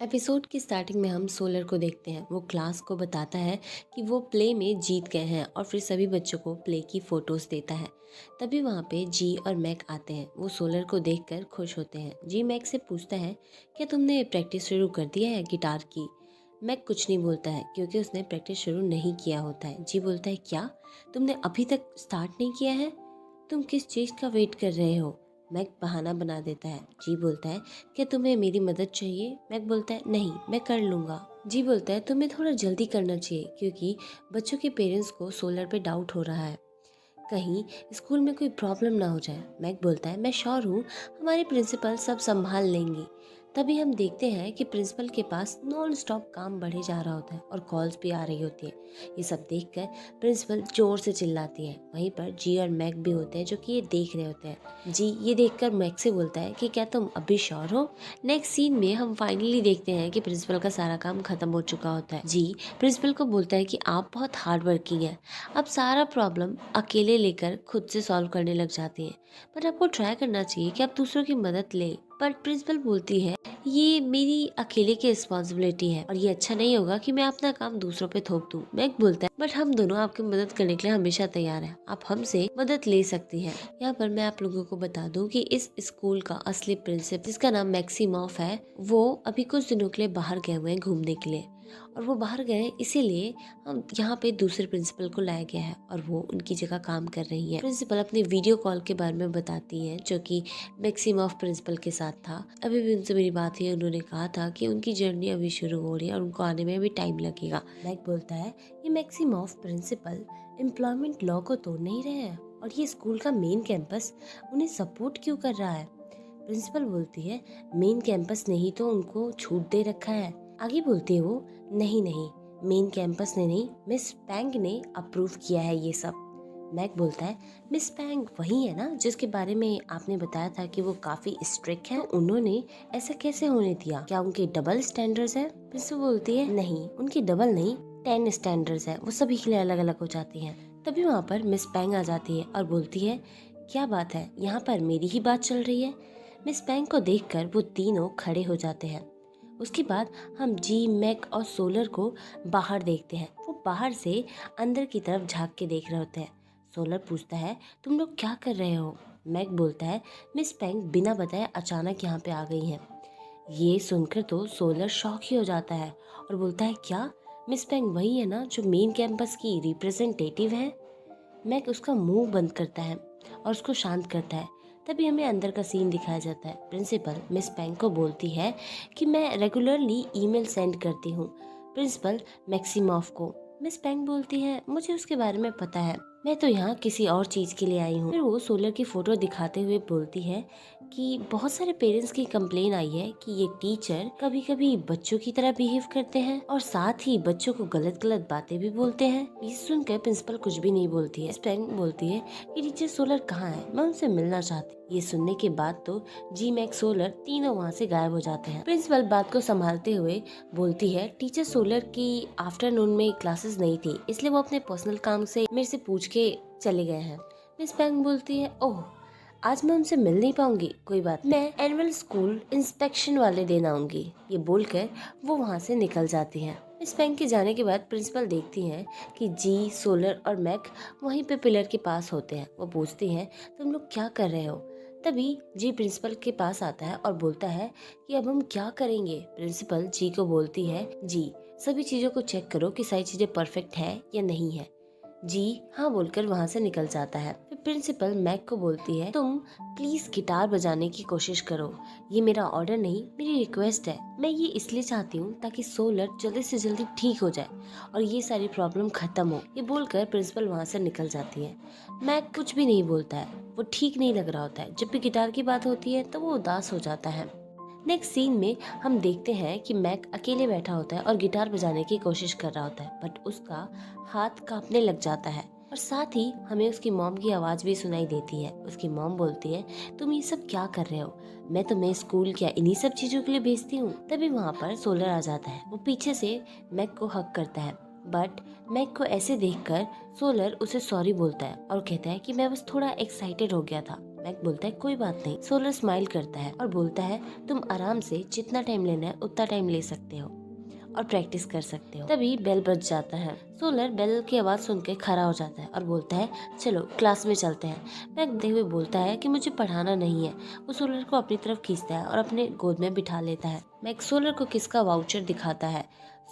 Episode की starting में हम सोलर को देखते हैं। वो क्लास को बताता है कि वो प्ले में जीत गए हैं और फिर सभी बच्चों को प्ले की फोटोज देता है। तभी वहाँ पे जी और मैक आते हैं। वो सोलर को देखकर खुश होते हैं। जी मैक से पूछता है, क्या तुमने प्रैक्टिस शुरू कर दिया है गिटार की? मैक कुछ नहीं बोलता है क्योंकि उसने प्रैक्टिस शुरू नहीं किया होता है। जी बोलता है, क्या तुमने अभी तक स्टार्ट नहीं किया है? तुम किस चीज़ का वेट कर रहे हो? मैक बहाना बना देता है। जी बोलता है, क्या तुम्हें मेरी मदद चाहिए? मैक बोलता है, नहीं, मैं कर लूँगा। जी बोलता है, तुम्हें थोड़ा जल्दी करना चाहिए क्योंकि बच्चों के पेरेंट्स को सोलर पे डाउट हो रहा है, कहीं स्कूल में कोई प्रॉब्लम ना हो जाए। मैक बोलता है, मैं श्योर हूँ, हमारे प्रिंसिपल सब संभाल लेंगी। तभी हम देखते हैं कि प्रिंसिपल के पास नॉन स्टॉप काम बढ़े जा रहा होता है और कॉल्स भी आ रही होती है। ये सब देखकर प्रिंसिपल जोर से चिल्लाती है। वहीं पर जी और मैक भी होते हैं जो कि ये देख रहे होते हैं। जी ये देखकर मैक से बोलता है कि क्या तुम अभी श्योर हो? नेक्स्ट सीन में हम फाइनली देखते हैं कि प्रिंसिपल का सारा काम खत्म हो चुका होता है। जी प्रिंसिपल को बोलता है कि आप बहुत हार्ड वर्किंग है, अब सारा प्रॉब्लम अकेले लेकर खुद से सॉल्व करने लग जाती हैं, पर आपको ट्राई करना चाहिए कि आप दूसरों की मदद ले। पर प्रिंसिपल बोलती है, ये मेरी अकेले की रिस्पॉन्सिबिलिटी है और ये अच्छा नहीं होगा कि मैं अपना काम दूसरों पे थोप दूं। मैक बोलता है, बट हम दोनों आपकी मदद करने के लिए हमेशा तैयार हैं, आप हमसे मदद ले सकती हैं। यहाँ पर मैं आप लोगों को बता दूं कि इस स्कूल का असली प्रिंसिपल, जिसका नाम मैक्सिमॉफ है, वो अभी कुछ दिनों के लिए बाहर गए हुए हैं घूमने के लिए, और वो बाहर गए इसीलिए हम यहाँ पे दूसरे प्रिंसिपल को लाया गया है और वो उनकी जगह काम कर रही है। प्रिंसिपल अपनी वीडियो कॉल के बारे में बताती है जो कि मैक्सिमॉफ प्रिंसिपल के साथ था। अभी भी उनसे मेरी बात हुई, उन्होंने कहा था कि उनकी जर्नी अभी शुरू हो रही है और उनको आने में भी टाइम लगेगा। मैक बोलता है, ये मैक्सिमॉफ प्रिंसिपल एम्प्लॉयमेंट लॉ को तोड़ नहीं रहे हैं और ये स्कूल का मेन कैंपस उन्हें सपोर्ट क्यों कर रहा है? प्रिंसिपल बोलती है, मेन कैंपस ने ही तो उनको छूट दे रखा है। आगे बोलती है वो, नहीं नहीं, मेन कैंपस ने नहीं, मिस पैंग ने अप्रूव किया है ये सब। मैक बोलता है, मिस पैंग वही है ना जिसके बारे में आपने बताया था कि वो काफी स्ट्रिक्ट है, तो उन्होंने ऐसा कैसे होने दिया? क्या उनके डबल स्टैंडर्ड्स है? प्रिंसिपल बोलती है, नहीं, उनकी डबल नहीं, 10 स्टैंडर्ड्स है, वो सभी के लिए अलग अलग हो जाती हैं। तभी वहाँ पर मिस पैंग आ जाती है और बोलती है, क्या बात है, यहाँ पर मेरी ही बात चल रही है? मिस पैंग को देखकर वो तीनों खड़े हो जाते हैं। उसके बाद हम जी, मैक और सोलर को बाहर देखते हैं। वो बाहर से अंदर की तरफ झांक के देख रहे होते हैं। सोलर पूछता है, तुम लोग क्या कर रहे हो? मैक बोलता है, मिस पैंग बिना बताए अचानक यहाँ पे आ गई हैं। ये सुनकर तो सोलर शॉक ही हो जाता है और बोलता है, क्या मिस पैंग वही है ना जो मेन कैंपस की रिप्रेजेंटेटिव है? मैक उसका मुंह बंद करता है और उसको शांत करता है। तभी हमें अंदर का सीन दिखाया जाता है। प्रिंसिपल मिस पैंग को बोलती है कि मैं रेगुलरली ईमेल सेंड करती हूँ प्रिंसिपल मैक्सिमॉफ को। मिस पैंग बोलती है, मुझे उसके बारे में पता है, मैं तो यहाँ किसी और चीज के लिए आई हूँ। फिर वो सोलर की फोटो दिखाते हुए बोलती है कि बहुत सारे पेरेंट्स की कंप्लेन आई है कि ये टीचर कभी कभी बच्चों की तरह बिहेव करते हैं और साथ ही बच्चों को गलत गलत बातें भी बोलते हैं। ये सुनकर प्रिंसिपल कुछ भी नहीं बोलती है। पैंग बोलती है कि टीचर सोलर कहाँ है, मैं उनसे मिलना चाहती। ये सुनने के बाद तो जी, मैक, सोलर तीनों वहाँ से गायब हो जाते हैं। प्रिंसिपल बात को संभालते हुए बोलती है, टीचर सोलर की आफ्टरनून में क्लासेस नहीं थी, इसलिए वो अपने पर्सनल काम से मेरे से पूछ के चले गए हैं। मिस पैंग बोलती है, ओह, आज मैं उनसे मिल नहीं पाऊंगी, कोई बात, मैं एनुअल स्कूल इंस्पेक्शन वाले दिन आऊंगी। ये बोलकर वो वहाँ से निकल जाती हैं। मिस पैंग के जाने के बाद प्रिंसिपल देखती हैं कि जी, सोलर और मैक वहीं पे पिलर के पास होते हैं। वो पूछती हैं, तुम लोग क्या कर रहे हो? तभी जी प्रिंसिपल के पास आता है और बोलता है कि अब हम क्या करेंगे। प्रिंसिपल जी को बोलती है, जी सभी चीजों को चेक करो कि सारी चीजें परफेक्ट है या नहीं है। जी हाँ बोलकर वहाँ से निकल जाता है। फिर प्रिंसिपल मैक को बोलती है, तुम प्लीज गिटार बजाने की कोशिश करो, ये मेरा ऑर्डर नहीं, मेरी रिक्वेस्ट है। मैं ये इसलिए चाहती हूँ ताकि सोलर जल्दी से जल्दी ठीक हो जाए और ये सारी प्रॉब्लम खत्म हो। ये बोलकर प्रिंसिपल वहाँ से निकल जाती है। मैक कुछ भी नहीं बोलता है, वो ठीक नहीं लग रहा होता है। जब भी गिटार की बात होती है तो वो उदास हो जाता है। नेक्स्ट सीन में हम देखते हैं कि मैक अकेले बैठा होता है और गिटार बजाने की कोशिश कर रहा होता है, बट उसका हाथ कांपने लग जाता है और साथ ही हमें उसकी मॉम की आवाज भी सुनाई देती है। उसकी मॉम बोलती है, तुम ये सब क्या कर रहे हो? मैं तुम्हें स्कूल क्या इन्हीं सब चीजों के लिए भेजती हूँ? तभी वहाँ पर सोलर आ जाता है। वो पीछे से मैक को हक करता है, बट मैक को ऐसे देखकर सोलर उसे सॉरी बोलता है और कहता है कि मैं बस थोड़ा एक्साइटेड हो गया था। मैक बोलता है कोई बात नहीं। सोलर स्माइल करता है और बोलता है तुम आराम से जितना टाइम लेना है उतना टाइम ले सकते हो और प्रैक्टिस कर सकते हो। तभी बेल बज जाता है। सोलर बेल की आवाज सुन के खड़ा हो जाता है और बोलता है चलो क्लास में चलते हैं। मैक देखते हुए बोलता है कि मुझे पढ़ाना नहीं है। वो सोलर को अपनी तरफ खींचता है और अपने गोद में बिठा लेता है। मैक सोलर को किसका वाउचर दिखाता है।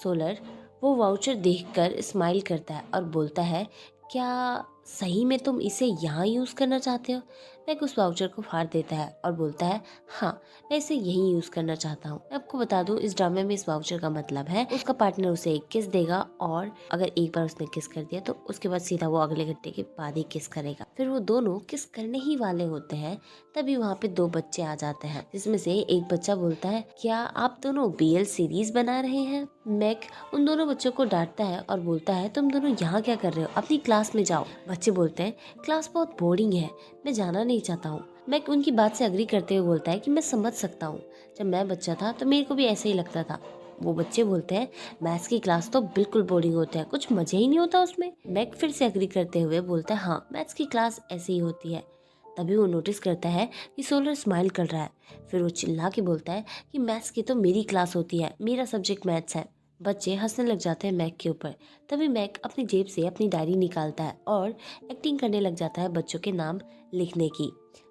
सोलर वो वाउचर देखकर स्माइल करता है और बोलता है क्या सही में तुम इसे यहाँ यूज करना चाहते हो। मैक उस वाउचर को फाड़ देता है और बोलता है हाँ मैं इसे यहीं यूज करना चाहता हूँ। मैं आपको बता दूं इस ड्रामे में इस वाउचर का मतलब है उसका पार्टनर उसे एक किस देगा और अगर एक बार उसने किस कर दिया तो उसके बाद सीधा वो अगले घंटे के बाद ही किस करेगा। फिर वो दोनों किस करने ही वाले होते हैं तभी वहाँ पे दो बच्चे आ जाते हैं जिसमें से एक बच्चा बोलता है क्या आप दोनों BL सीरीज बना रहे हैं। मैक उन दोनों बच्चों को डांटता है और बोलता है तुम दोनों यहाँ क्या कर रहे हो, अपनी क्लास में जाओ। बच्चे बोलते हैं क्लास बहुत बोरिंग है, मैं जाना नहीं चाहता हूँ। मैक उनकी बात से अग्री करते हुए बोलता है कि मैं समझ सकता हूँ, जब मैं बच्चा था तो मेरे को भी ऐसे ही लगता था। वो बच्चे बोलते हैं मैथ्स की क्लास तो बिल्कुल बोरिंग होता है, कुछ मजे ही नहीं होता उसमें। मैक फिर से अग्री करते हुए बोलता है हाँ मैथ्स की क्लास ऐसे ही होती है। तभी वो नोटिस करता है कि सोलर स्माइल कर रहा है। फिर वो चिल्ला के बोलता है कि मैथ्स की तो मेरी क्लास होती है, मेरा सब्जेक्ट मैथ्स है। बच्चे हंसने लग जाते हैं मैक के ऊपर। तभी मैक अपनी जेब से अपनी डायरी निकालता है और एक्टिंग करने लग जाता है बच्चों के नाम लिखने की।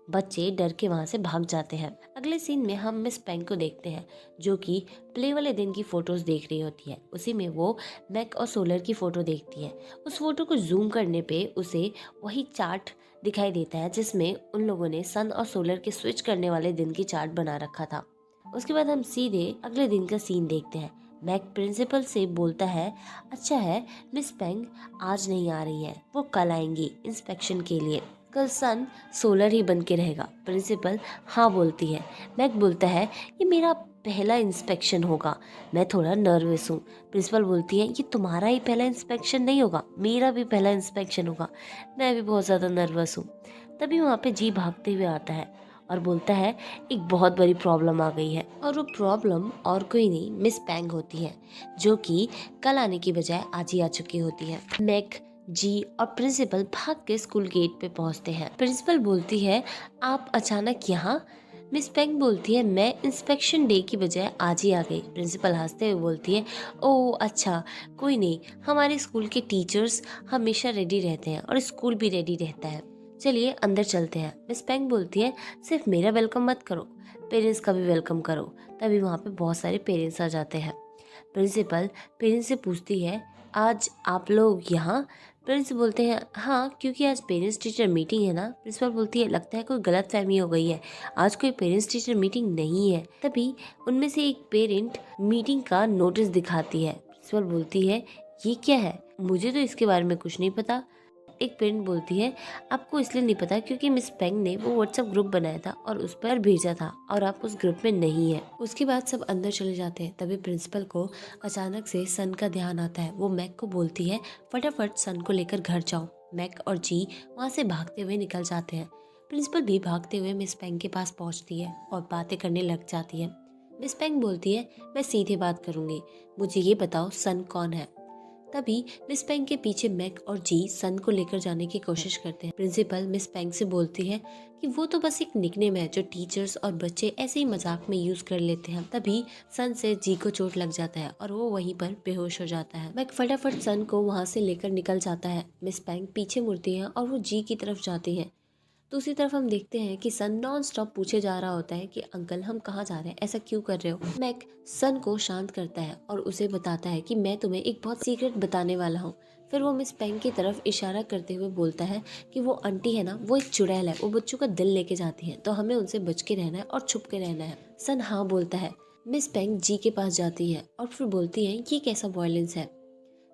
बच्चे डर के वहाँ से भाग जाते हैं। अगले सीन में हम मिस पेंग को देखते हैं जो कि प्ले वाले दिन की फोटोज देख रही होती है। उसी में वो मैक और सोलर की फोटो देखती है। उस फोटो को जूम करने पे उसे वही चार्ट दिखाई देता है जिसमें उन लोगों ने सन और सोलर के स्विच करने वाले दिन की चार्ट बना रखा था। उसके बाद हम सीधे अगले दिन का सीन देखते हैं। मैक प्रिंसिपल से बोलता है अच्छा है मिस पेंग आज नहीं आ रही है, वो कल आएंगी इंस्पेक्शन के लिए। कल सन सोलर ही बन के रहेगा। प्रिंसिपल हाँ बोलती है। मैक बोलता है ये मेरा पहला इंस्पेक्शन होगा, मैं थोड़ा नर्वस हूँ। प्रिंसिपल बोलती है ये तुम्हारा ही पहला इंस्पेक्शन नहीं होगा, मेरा भी पहला इंस्पेक्शन होगा, मैं भी बहुत ज़्यादा नर्वस हूँ। तभी वहाँ पे जी भागते हुए आता है और बोलता है एक बहुत बड़ी प्रॉब्लम आ गई है। और वो प्रॉब्लम और कोई नहीं मिस पेंग होती है जो कि कल आने की बजाय आज ही आ चुकी होती है। मैक जी और प्रिंसिपल भाग के स्कूल गेट पे पहुंचते हैं। प्रिंसिपल बोलती है आप अचानक यहाँ। मिस पेंग बोलती है मैं इंस्पेक्शन डे की बजाय आज ही आ गई। प्रिंसिपल हंसते हुए बोलती है ओह अच्छा कोई नहीं, हमारे स्कूल के टीचर्स हमेशा रेडी रहते हैं और स्कूल भी रेडी रहता है, चलिए अंदर चलते हैं। मिस पेंग बोलती है सिर्फ मेरा वेलकम मत करो, पेरेंट्स का भी वेलकम करो। तभी वहाँ पे बहुत सारे पेरेंट्स आ जाते हैं। प्रिंसिपल पेरेंट्स से पूछती है आज आप लोग यहाँ। पेरेंट्स बोलते हैं हाँ क्योंकि आज पेरेंट्स टीचर मीटिंग है ना। प्रिंसिपल बोलती है लगता है कोई गलत फहमी हो गई है, आज कोई पेरेंट्स टीचर मीटिंग नहीं है। तभी उनमें से एक पेरेंट मीटिंग का नोटिस दिखाती है। प्रिंसिपल बोलती है ये क्या है, मुझे तो इसके बारे में कुछ नहीं पता। एक पेरेंट बोलती है आपको इसलिए नहीं पता क्योंकि मिस पेंग ने वो व्हाट्सएप ग्रुप बनाया था और उस पर भेजा था और आप उस ग्रुप में नहीं है। उसके बाद सब अंदर चले जाते हैं। तभी प्रिंसिपल को अचानक से सन का ध्यान आता है। वो मैक को बोलती है फटाफट सन को लेकर घर जाओ। मैक और जी वहाँ से भागते हुए निकल जाते हैं। प्रिंसिपल भी भागते हुए मिस पेंग के पास पहुँचती है और बातें करने लग जाती है। मिस पेंग बोलती है मैं सीधे बात करूंगी, मुझे ये बताओ सन कौन है। तभी मिस पेंग के पीछे मैक और जी सन को लेकर जाने की कोशिश करते हैं। प्रिंसिपल मिस पेंग से बोलती है कि वो तो बस एक निकनेम है जो टीचर्स और बच्चे ऐसे ही मजाक में यूज कर लेते हैं। तभी सन से जी को चोट लग जाता है और वो वहीं पर बेहोश हो जाता है। मैक फटाफट सन को वहाँ से लेकर निकल जाता है। मिस पेंग पीछे मुड़ती है और वो जी की तरफ जाती है। दूसरी तरफ हम देखते हैं कि सन नॉन स्टॉप पूछे जा रहा होता है कि अंकल हम कहाँ जा रहे हैं, ऐसा क्यों कर रहे हो। मैक सन को शांत करता है और उसे बताता है कि मैं तुम्हें एक बहुत सीक्रेट बताने वाला हूँ। फिर वो मिस पेंग की तरफ इशारा करते हुए बोलता है कि वो आंटी है ना, वो एक चुड़ैल है, वो बच्चों का दिल लेके जाती है, तो हमें उनसे बच के रहना है और छुप के रहना है। सन हाँ बोलता है। मिस पेंग जी के पास जाती है और फिर बोलती है ये कैसा वायलेंस है।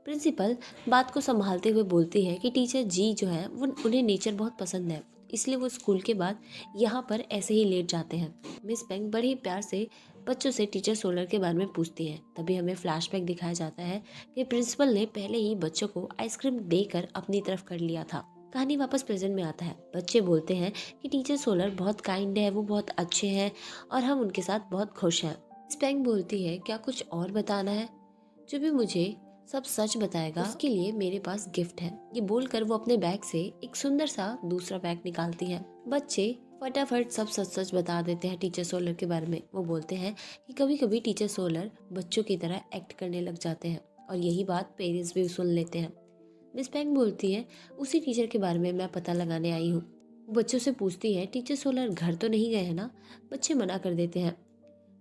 प्रिंसिपल बात को संभालते हुए बोलती है कि टीचर जी जो है वो उन्हें नेचर बहुत पसंद है, इसलिए वो स्कूल के बाद यहाँ पर ऐसे ही लेट जाते हैं। मिस पेंग बड़े ही प्यार से बच्चों से टीचर सोलर के बारे में पूछती है। तभी हमें फ्लैशबैक दिखाया जाता है कि प्रिंसिपल ने पहले ही बच्चों को आइसक्रीम देकर अपनी तरफ कर लिया था। कहानी वापस प्रेजेंट में आता है। बच्चे बोलते हैं कि टीचर सोलर बहुत काइंड है, वो बहुत अच्छे हैं और हम उनके साथ बहुत खुश हैं। मिस पेंग बोलती है क्या कुछ और बताना है, जो भी मुझे सब सच बताएगा उसके लिए मेरे पास गिफ्ट है। ये बोलकर वो अपने बैग से एक सुंदर सा दूसरा बैग निकालती है। बच्चे फटाफट सब सच सच बता देते हैं टीचर सोलर के बारे में। वो बोलते हैं कि कभी कभी टीचर सोलर बच्चों की तरह एक्ट करने लग जाते हैं और यही बात पेरेंट्स भी सुन लेते हैं। मिस पैंग बोलती है उसी टीचर के बारे में मैं पता लगाने आई हूँ। वो बच्चों से पूछती है टीचर सोलर घर तो नहीं गए हैं ना। बच्चे मना कर देते हैं।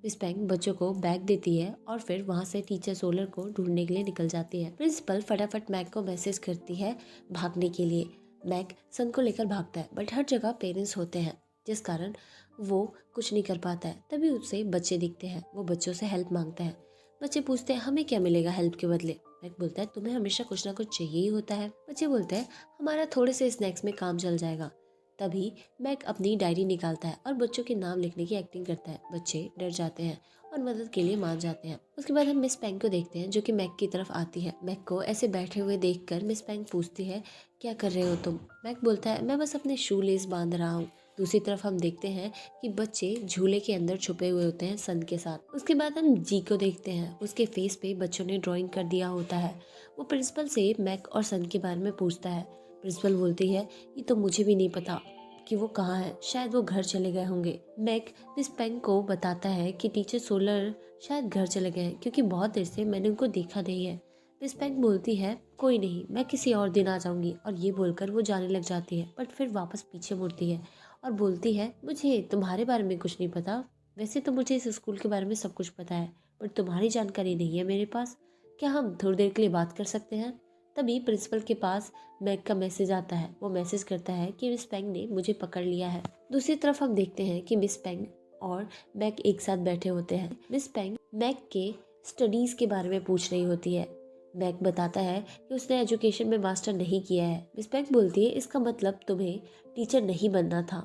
मिस पैंग बच्चों को बैग देती है और फिर वहाँ से टीचर सोलर को ढूंढने के लिए निकल जाती है। प्रिंसिपल फटाफट मैक को मैसेज करती है भागने के लिए। मैक सन को लेकर भागता है बट हर जगह पेरेंट्स होते हैं जिस कारण वो कुछ नहीं कर पाता है। तभी उससे बच्चे दिखते हैं। वो बच्चों से हेल्प मांगता है। बच्चे पूछते हैं हमें क्या मिलेगा हेल्प के बदले। मैक बोलता है तुम्हें हमेशा कुछ ना कुछ चाहिए ही होता है। बच्चे बोलते हैं हमारा थोड़े से स्नैक्स में काम चल जाएगा। तभी मैक अपनी डायरी निकालता है और बच्चों के नाम लिखने की एक्टिंग करता है। बच्चे डर जाते हैं और मदद के लिए मान जाते हैं। उसके बाद हम मिस पैंग को देखते हैं जो कि मैक की तरफ आती है। मैक को ऐसे बैठे हुए देखकर मिस पैंग पूछती है क्या कर रहे हो तुम। मैक बोलता है मैं बस अपने शू लेस बांध रहा हूँ। दूसरी तरफ हम देखते हैं कि बच्चे झूले के अंदर छुपे हुए होते हैं सन के साथ। उसके बाद हम जी को देखते हैं। उसके फेस पे बच्चों ने ड्राइंग कर दिया होता है। वो प्रिंसिपल से मैक और सन के बारे में पूछता है। प्रिंसिपल बोलती है ये तो मुझे भी नहीं पता कि वो कहाँ है, शायद वो घर चले गए होंगे। मैक मिस पेंग को बताता है कि टीचर सोलर शायद घर चले गए हैं क्योंकि बहुत देर से मैंने उनको देखा नहीं है। मिस पेंग बोलती है कोई नहीं, मैं किसी और दिन आ जाऊंगी और ये बोलकर वो जाने लग जाती है बट फिर वापस पीछे मुड़ती है और बोलती है मुझे तुम्हारे बारे में कुछ नहीं पता। वैसे तो मुझे इस स्कूल के बारे में सब कुछ पता है पर तुम्हारी जानकारी नहीं है मेरे पास। क्या हम थोड़ी देर के लिए बात कर सकते हैं। तभी प्रिंसिपल के पास मैक का मैसेज आता है। वो मैसेज करता है कि मिस पेंग ने मुझे पकड़ लिया है। दूसरी तरफ हम देखते हैं कि मिस पेंग और मैक एक साथ बैठे होते हैं। मिस पेंग मैक के स्टडीज के बारे में पूछ रही होती है। मैक बताता है कि उसने एजुकेशन में मास्टर नहीं किया है। मिस पेंग बोलती है इसका मतलब तुम्हें टीचर नहीं बनना था।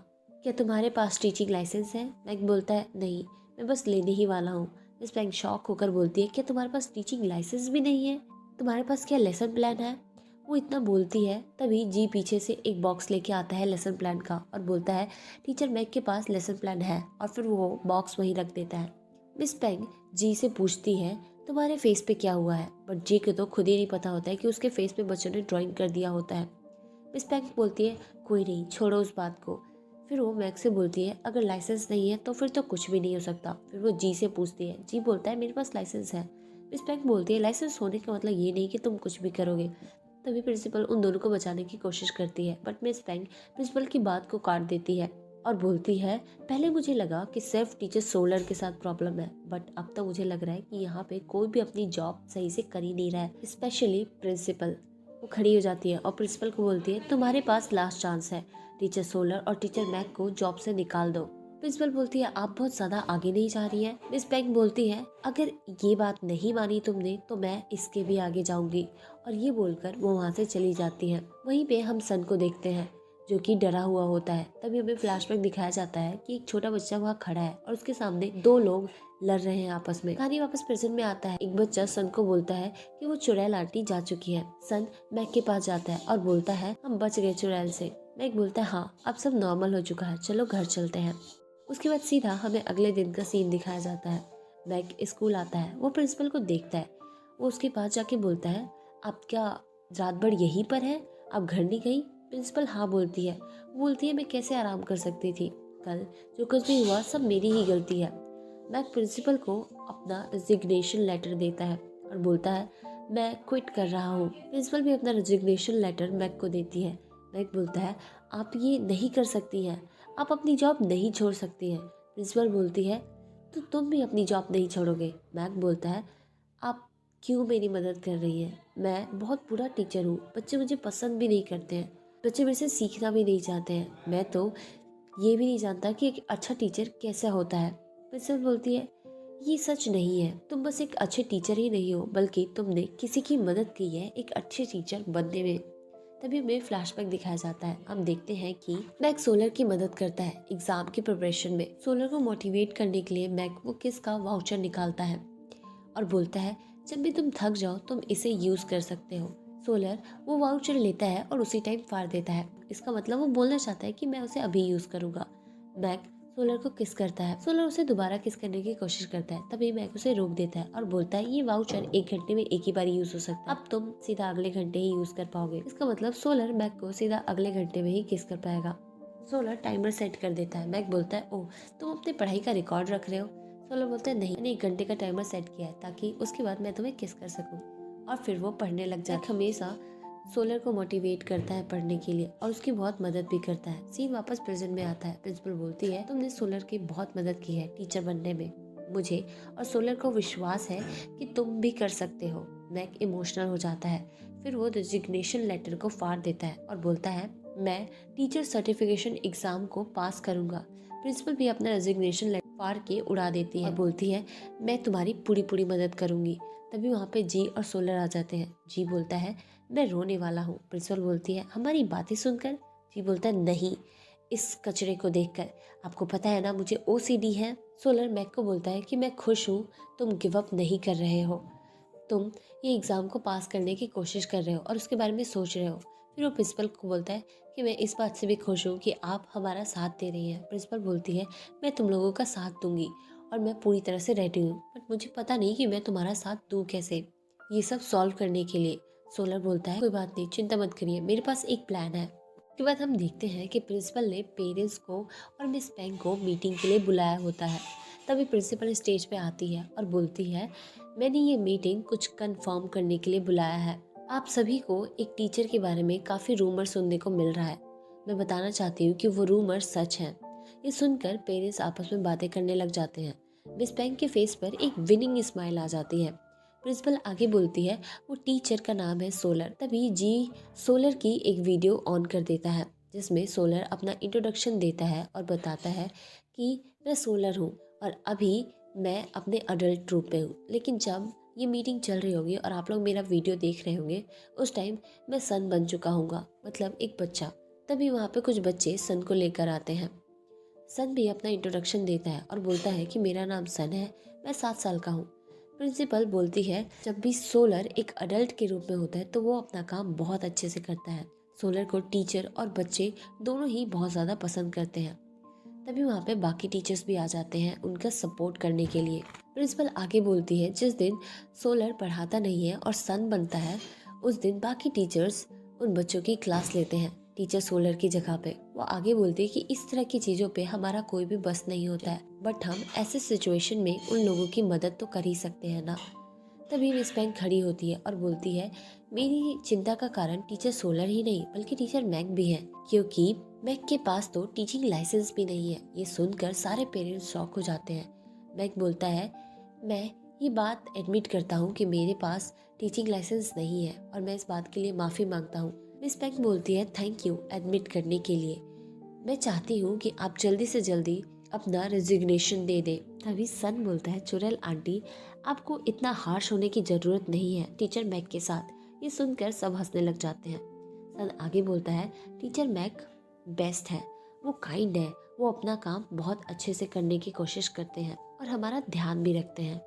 क्या तुम्हारे पास टीचिंग लाइसेंस है। मैक बोलता है नहीं, मैं बस लेने ही वाला हूँ। मिस पेंग शॉक होकर बोलती है क्या तुम्हारे पास टीचिंग लाइसेंस भी नहीं है। तुम्हारे पास क्या लेसन प्लान है। वो इतना बोलती है तभी जी पीछे से एक बॉक्स लेके आता है लेसन प्लान का और बोलता है टीचर मैक के पास लेसन प्लान है और फिर वो बॉक्स वहीं रख देता है। मिस पेंग जी से पूछती है तुम्हारे फेस पे क्या हुआ है बट जी को तो खुद ही नहीं पता होता है कि उसके फेस पे बच्चों ने ड्राइंग कर दिया होता है। मिस पेंग बोलती है कोई नहीं, छोड़ो उस बात को। फिर वो मैक से बोलती है अगर लाइसेंस नहीं है तो फिर तो कुछ भी नहीं हो सकता। फिर वो जी से पूछती है। जी बोलता है मेरे पास लाइसेंस है। मिस पेंग बोलती है लाइसेंस होने का मतलब ये नहीं कि तुम कुछ भी करोगे। तभी प्रिंसिपल उन दोनों को बचाने की कोशिश करती है बट मिस पेंग प्रिंसिपल की बात को काट देती है और बोलती है पहले मुझे लगा कि सिर्फ टीचर सोलर के साथ प्रॉब्लम है बट अब तो मुझे लग रहा है कि यहाँ पे कोई भी अपनी जॉब सही से कर ही नहीं रहा है, स्पेशली प्रिंसिपल। वो खड़ी हो जाती है और प्रिंसिपल को बोलती है तुम्हारे पास लास्ट चांस है, टीचर सोलर और टीचर मैक को जॉब से निकाल दो। प्रिंसिपल बोलती है आप बहुत ज्यादा आगे नहीं जा रही है। मिस पेंग बोलती है अगर ये बात नहीं मानी तुमने तो मैं इसके भी आगे जाऊंगी और ये बोलकर वो वहाँ से चली जाती है। वहीं पे हम सन को देखते हैं जो कि डरा हुआ होता है। तभी हमें फ्लैशबैक दिखाया जाता है कि एक छोटा बच्चा वहाँ खड़ा है और उसके सामने दो लोग लड़ रहे हैं आपस में। कहानी वापस प्रेजेंट में आता है। एक बच्चा सन को बोलता है कि वो चुड़ैल आंटी जा चुकी है। सन मैक के पास जाता है और बोलता है हम बच गए चुड़ैल से। मैक बोलता है हाँ अब सब नॉर्मल हो चुका है, चलो घर चलते हैं। उसके बाद सीधा हमें अगले दिन का सीन दिखाया जाता है। मैक स्कूल आता है। वो प्रिंसिपल को देखता है। वो उसके पास जाके बोलता है आप क्या रात भर यहीं पर है, आप घर नहीं गई। प्रिंसिपल हाँ बोलती है। वो बोलती है मैं कैसे आराम कर सकती थी, कल जो कुछ भी हुआ सब मेरी ही गलती है। मैक प्रिंसिपल को अपना रेजिग्नेशन लेटर देता है और बोलता है मैं क्विट कर रहा हूँ। प्रिंसिपल भी अपना रेजिग्नेशन लेटर मैक को देती है। मैक बोलता है आप ये नहीं कर सकती हैं, आप अपनी जॉब नहीं छोड़ सकती हैं। प्रिंसिपल बोलती है तो तुम भी अपनी जॉब नहीं छोड़ोगे। मैक बोलता है आप क्यों मेरी मदद कर रही हैं, मैं बहुत बुरा टीचर हूँ, बच्चे मुझे पसंद भी नहीं करते हैं, बच्चे मेरे से सीखना भी नहीं चाहते हैं, मैं तो ये भी नहीं जानता कि एक अच्छा टीचर कैसा होता है। प्रिंसिपल बोलती है ये सच नहीं है, तुम बस एक अच्छे टीचर ही नहीं हो बल्कि तुमने किसी की मदद की है एक अच्छे टीचर बनने में। तभी हमें फ्लैशबैक दिखाया जाता है। हम देखते हैं कि मैक सोलर की मदद करता है एग्जाम की प्रिपरेशन में। सोलर को मोटिवेट करने के लिए मैक वो किस का वाउचर निकालता है और बोलता है जब भी तुम थक जाओ तुम इसे यूज कर सकते हो। सोलर वो वाउचर लेता है और उसी टाइम फाड़ देता है। इसका मतलब वो बोलना चाहता है कि मैं उसे अभी यूज करूंगा। मैक सोलर को किस करता है। सोलर उसे दोबारा किस करने की कोशिश करता है। तभी मैक उसे रोक देता है और बोलता है ये वाउचर 1 घंटे में एक ही बार यूज हो सकता है, अब तुम सीधा अगले घंटे ही यूज कर पाओगे। इसका मतलब सोलर मैक को सीधा अगले घंटे में ही किस कर पाएगा। सोलर टाइमर सेट कर देता है। मैक बोलता है, ओह तुम अपनी पढ़ाई का रिकॉर्ड रख रहे हो? सोलर बोलता है, नहीं, मैंने 1 घंटे का टाइमर सेट किया है ताकि उसके बाद मैं तुम्हें किस कर सकूं। और फिर वो पढ़ने लग जाता है। हमेशा सोलर को मोटिवेट करता है पढ़ने के लिए और उसकी बहुत मदद भी करता है। सीन वापस प्रेजेंट में आता है। प्रिंसिपल बोलती है, तुमने सोलर की बहुत मदद की है टीचर बनने में। मुझे और सोलर को विश्वास है कि तुम भी कर सकते हो। मैक इमोशनल हो जाता है। फिर वो रेजिग्नेशन लेटर को फाड़ देता है और बोलता है, मैं टीचर सर्टिफिकेशन एग्जाम को पास करूंगा। प्रिंसिपल भी अपना रेजिग्नेशन लेटर फाड़ के उड़ा देती है और बोलती है, मैं तुम्हारी पूरी पूरी मदद करूंगी। तभी वहाँ पे जी और सोलर आ जाते हैं। जी बोलता है, मैं रोने वाला हूँ। प्रिंसिपल बोलती है, हमारी बातें सुनकर? जी बोलता है, नहीं, इस कचरे को देखकर। आपको पता है ना मुझे ओसीडी है। सोलर मैक को बोलता है कि मैं खुश हूँ तुम गिव अप नहीं कर रहे हो। तुम ये एग्ज़ाम को पास करने की कोशिश कर रहे हो और उसके बारे में सोच रहे हो। फिर वो प्रिंसिपल को बोलता है कि मैं इस बात से भी खुश हूँ कि आप हमारा साथ दे रही हैं। प्रिंसिपल बोलती है, मैं तुम लोगों का साथ दूंगी और मैं पूरी तरह से रेडी हूँ, बट मुझे पता नहीं कि मैं तुम्हारा साथ दूँ कैसे, ये सब सॉल्व करने के लिए। सोलर बोलता है, कोई बात नहीं, चिंता मत करिए, मेरे पास एक प्लान है। उसके बाद हम देखते हैं कि प्रिंसिपल ने पेरेंट्स को और मिस पेंग को मीटिंग के लिए बुलाया होता है। तभी प्रिंसिपल स्टेज पे आती है और बोलती है, मैंने ये मीटिंग कुछ कंफर्म करने के लिए बुलाया है। आप सभी को एक टीचर के बारे में काफ़ी रूमर सुनने को मिल रहा है। मैं बताना चाहती हूँ कि वो रूमर सच हैं। ये सुनकर पेरेंट्स आपस में बातें करने लग जाते हैं। मिस पेंग के फेस पर एक विनिंग स्माइल आ जाती है। प्रिंसिपल आगे बोलती है, वो टीचर का नाम है सोलर। तभी जी सोलर की एक वीडियो ऑन कर देता है जिसमें सोलर अपना इंट्रोडक्शन देता है और बताता है कि मैं सोलर हूँ और अभी मैं अपने अडल्ट रूप में हूँ, लेकिन जब ये मीटिंग चल रही होगी और आप लोग मेरा वीडियो देख रहे होंगे उस टाइम मैं सन बन चुका हूँगा, मतलब एक बच्चा। तभी वहाँ पे कुछ बच्चे सन को लेकर आते हैं। सन भी अपना इंट्रोडक्शन देता है और बोलता है कि मेरा नाम सन है, मैं 7 साल का हूँ। प्रिंसिपल बोलती है, जब भी सोलर एक अडल्ट के रूप में होता है तो वो अपना काम बहुत अच्छे से करता है। सोलर को टीचर और बच्चे दोनों ही बहुत ज़्यादा पसंद करते हैं। तभी वहाँ पे बाकी टीचर्स भी आ जाते हैं उनका सपोर्ट करने के लिए। प्रिंसिपल आगे बोलती है, जिस दिन सोलर पढ़ाता नहीं है और सन बनता है उस दिन बाकी टीचर्स उन बच्चों की क्लास लेते हैं टीचर सोलर की जगह पे। वो आगे बोलती है कि इस तरह की चीज़ों पे हमारा कोई भी बस नहीं होता है, बट हम ऐसे सिचुएशन में उन लोगों की मदद तो कर ही सकते हैं ना। तभी मिस पेंग खड़ी होती है और बोलती है, मेरी चिंता का कारण टीचर सोलर ही नहीं बल्कि टीचर मैक भी है, क्योंकि मैक के पास तो टीचिंग लाइसेंस भी नहीं है। ये सुनकर सारे पेरेंट्स शॉक हो जाते हैं। मैक बोलता है, मैं ये बात एडमिट करता हूँ कि मेरे पास टीचिंग लाइसेंस नहीं है और मैं इस बात के लिए माफ़ी मांगता हूँ। मिस पेंग बोलती है, थैंक यू एडमिट करने के लिए। मैं चाहती हूँ कि आप जल्दी से जल्दी अपना रेजिग्नेशन दे दें। तभी सन बोलता है, चुड़ैल आंटी, आपको इतना हार्श होने की ज़रूरत नहीं है टीचर मैक के साथ। ये सुनकर सब हंसने लग जाते हैं। सन आगे बोलता है, टीचर मैक बेस्ट है, वो काइंड है, वो अपना काम बहुत अच्छे से करने की कोशिश करते हैं और हमारा ध्यान भी रखते हैं।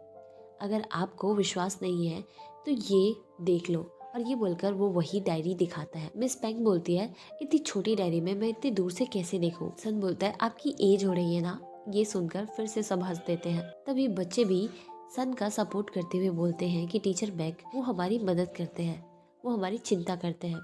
अगर आपको विश्वास नहीं है तो ये देख लो। और ये बोलकर वो वही डायरी दिखाता है। मिस पेंग बोलती है, इतनी छोटी डायरी में मैं इतनी दूर से कैसे देखूं? सन बोलता है, आपकी एज हो रही है ना। ये सुनकर फिर से सब हंस देते हैं। तभी बच्चे भी सन का सपोर्ट करते हुए बोलते हैं कि टीचर मैक वो हमारी मदद करते हैं, वो हमारी चिंता करते हैं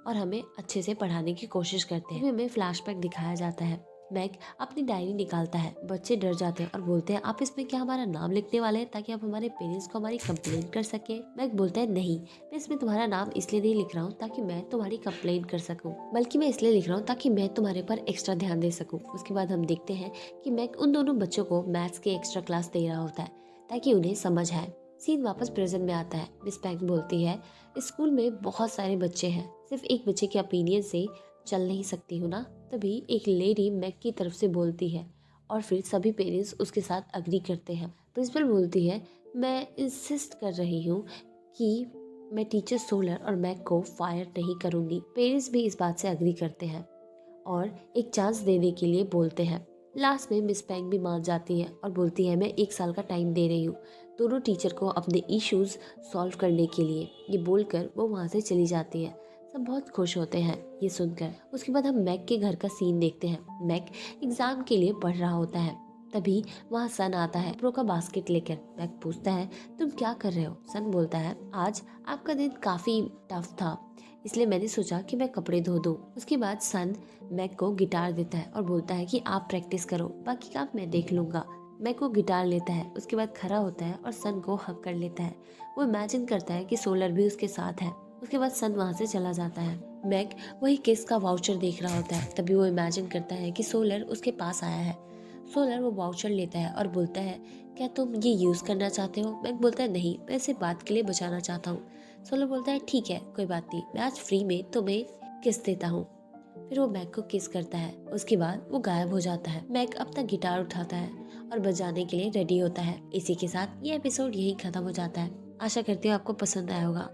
और हमें अच्छे से पढ़ाने की कोशिश करते हैं। हमें फ्लैशबैक दिखाया जाता है। मैक अपनी डायरी निकालता है। बच्चे डर जाते हैं और बोलते हैं, आप इसमें क्या हमारा नाम लिखने वाले हैं ताकि आप हमारे पेरेंट्स को हमारी कंप्लेंट कर सके? मैक बोलता है, नहीं, मैं इसमें तुम्हारा नाम इसलिए नहीं लिख रहा हूँ ताकि मैं तुम्हारी कंप्लेंट कर सकूँ, बल्कि मैं इसलिए लिख रहा हूँ ताकि मैं तुम्हारे पर एक्स्ट्रा ध्यान दे सकूँ। उसके बाद हम देखते हैं कि मैक उन दोनों बच्चों को मैथ्स की एक्स्ट्रा क्लास दे रहा होता है ताकि उन्हें समझ आए। सीन वापस प्रेजेंट में आता है। मिस पेंग बोलती है, स्कूल में बहुत सारे बच्चे हैं, सिर्फ एक बच्चे के ओपिनियन से चल नहीं सकती हूँ ना। तभी एक लेडी मैक की तरफ से बोलती है और फिर सभी पेरेंट्स उसके साथ अग्री करते हैं। प्रिंसिपल बोलती है, मैं इंसिस्ट कर रही हूँ कि मैं टीचर सोलर और मैक को फायर नहीं करूँगी। पेरेंट्स भी इस बात से अग्री करते हैं और एक चांस देने के लिए बोलते हैं। लास्ट में मिस पेंग भी मान जाती है और बोलती है, मैं 1 साल का टाइम दे रही हूँ दोनों टीचर को अपने इश्यूज सॉल्व करने के लिए। ये बोलकर वो वहाँ से चली जाती है। सब बहुत खुश होते हैं ये सुनकर। उसके बाद हम मैक के घर का सीन देखते हैं। मैक एग्जाम के लिए पढ़ रहा होता है। तभी वहाँ सन आता है प्रो का बास्केट लेकर। मैक पूछता है, तुम क्या कर रहे हो? सन बोलता है, आज आपका दिन काफ़ी टफ था इसलिए मैंने सोचा कि मैं कपड़े धो दूँ। उसके बाद सन मैक को गिटार देता है और बोलता है कि आप प्रैक्टिस करो, बाकी काम मैं देख लूँगा। मैक वो गिटार लेता है, उसके बाद खड़ा होता है और सन को हग कर लेता है। वो इमेजिन करता है कि सोलर भी उसके साथ है। उसके बाद सन वहाँ से चला जाता है। मैक वही किस का वाउचर देख रहा होता है, तभी वो इमेजिन करता है कि सोलर उसके पास आया है। सोलर वो वाउचर लेता है और बोलता है, क्या तुम ये यूज़ करना चाहते हो? मैक बोलता है, नहीं, मैं इसे बात के लिए बचाना चाहता हूँ। सोलर बोलता है, ठीक है, कोई बात नहीं, मैं आज फ्री में तुम्हें किस देता हूँ। फिर वो मैक को किस करता है। उसके बाद वो गायब हो जाता है। मैक अपना गिटार उठाता है और बजाने के लिए रेडी होता है। इसी के साथ ये एपिसोड यही खत्म हो जाता है। आशा करती हूँ आपको पसंद आया होगा।